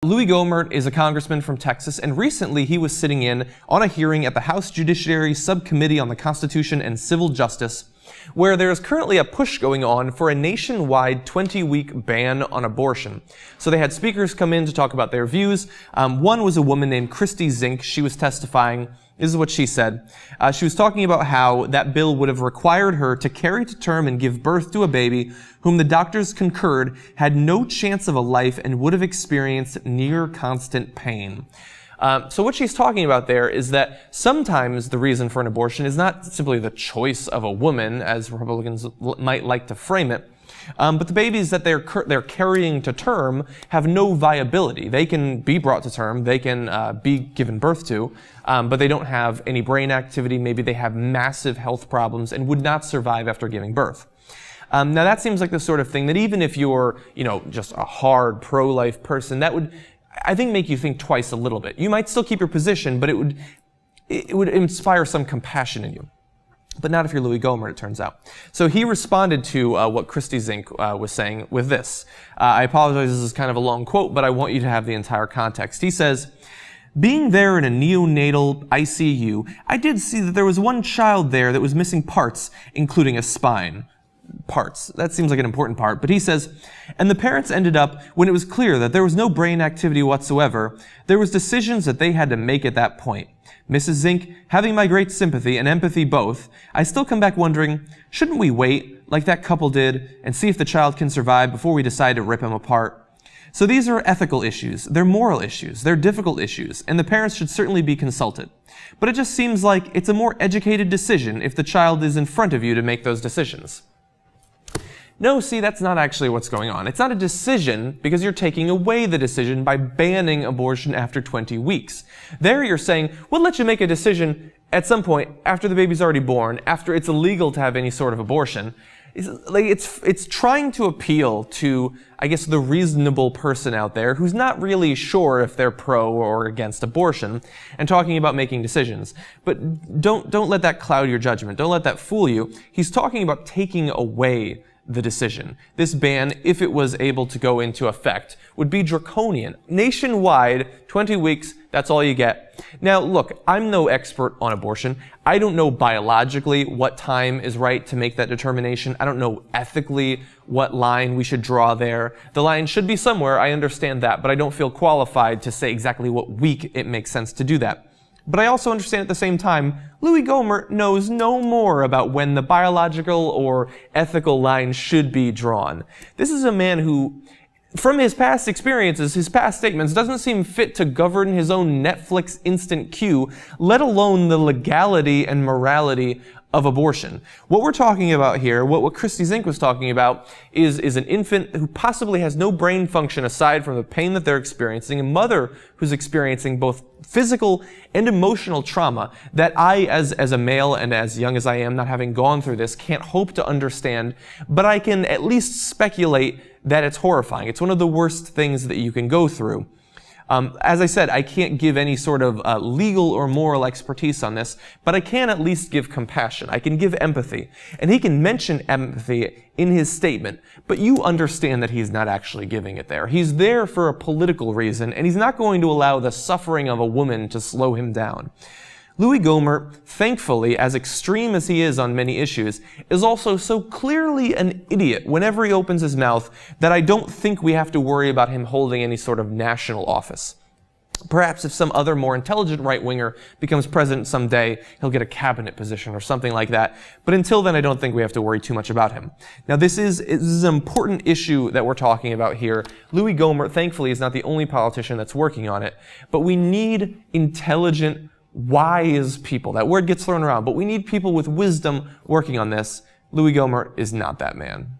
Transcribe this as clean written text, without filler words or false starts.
Louie Gohmert is a congressman from Texas, and recently he was sitting in on a hearing at the House Judiciary Subcommittee on the Constitution and Civil Justice, where there is currently a push going on for a nationwide 20-week ban on abortion. So they had speakers come in to talk about their views. One was a woman named Christy Zink. She was testifying. This is what she said. She was talking about how that bill would have required her to carry to term and give birth to a baby whom the doctors concurred had no chance of a life and would have experienced near constant pain. So what she's talking about there is that sometimes the reason for an abortion is not simply the choice of a woman, as Republicans might like to frame it, but the babies that they're carrying to term have no viability. They can be brought to term, they can be given birth to, but they don't have any brain activity. Maybe they have massive health problems and would not survive after giving birth. Now that seems like the sort of thing that even if you're, just a hard pro-life person, that would, I think, make you think twice a little bit. You might still keep your position, but it would inspire some compassion in you. But not if you're Louie Gohmert, it turns out. So he responded to what Christy Zink was saying with this. I apologize, this is kind of a long quote, but I want you to have the entire context. He says, "Being there in a neonatal ICU, I did see that there was one child there that was missing parts, including a spine." Parts. That seems like an important part. But he says, "And the parents ended up, when it was clear that there was no brain activity whatsoever, there was decisions that they had to make at that point. Mrs. Zink, having my great sympathy and empathy both, I still come back wondering, shouldn't we wait, like that couple did, and see if the child can survive before we decide to rip him apart? So these are ethical issues, they're moral issues, they're difficult issues, and the parents should certainly be consulted. But it just seems like it's a more educated decision if the child is in front of you to make those decisions." No, see, that's not actually what's going on. It's not a decision because you're taking away the decision by banning abortion after 20 weeks. There you're saying, we'll let you make a decision at some point after the baby's already born, after it's illegal to have any sort of abortion. It's trying to appeal to, I guess, the reasonable person out there who's not really sure if they're pro or against abortion and talking about making decisions. But don't let that cloud your judgment. Don't let that fool you. He's talking about taking away the decision. This ban, if it was able to go into effect, would be draconian. Nationwide, 20 weeks, that's all you get. Now, look, I'm no expert on abortion. I don't know biologically what time is right to make that determination. I don't know ethically what line we should draw there. The line should be somewhere, I understand that, but I don't feel qualified to say exactly what week it makes sense to do that. But I also understand at the same time, Louie Gohmert knows no more about when the biological or ethical line should be drawn. This is a man who, from his past experiences, his past statements, doesn't seem fit to govern his own Netflix instant queue, let alone the legality and morality of abortion. What we're talking about here, what Christy Zink was talking about, is an infant who possibly has no brain function aside from the pain that they're experiencing, a mother who's experiencing both physical and emotional trauma that I, as a male and as young as I am, not having gone through this, can't hope to understand, but I can at least speculate that it's horrifying. It's one of the worst things that you can go through. As I said, I can't give any sort of legal or moral expertise on this, but I can at least give compassion. I can give empathy. And he can mention empathy in his statement, but you understand that he's not actually giving it there. He's there for a political reason, and he's not going to allow the suffering of a woman to slow him down. Louie Gohmert, thankfully, as extreme as he is on many issues, is also so clearly an idiot whenever he opens his mouth that I don't think we have to worry about him holding any sort of national office. Perhaps if some other more intelligent right-winger becomes president someday, he'll get a cabinet position or something like that. But until then, I don't think we have to worry too much about him. Now, this is an important issue that we're talking about here. Louie Gohmert, thankfully, is not the only politician that's working on it. But we need intelligent, wise people. That word gets thrown around, but we need people with wisdom working on this. Louie Gohmert is not that man.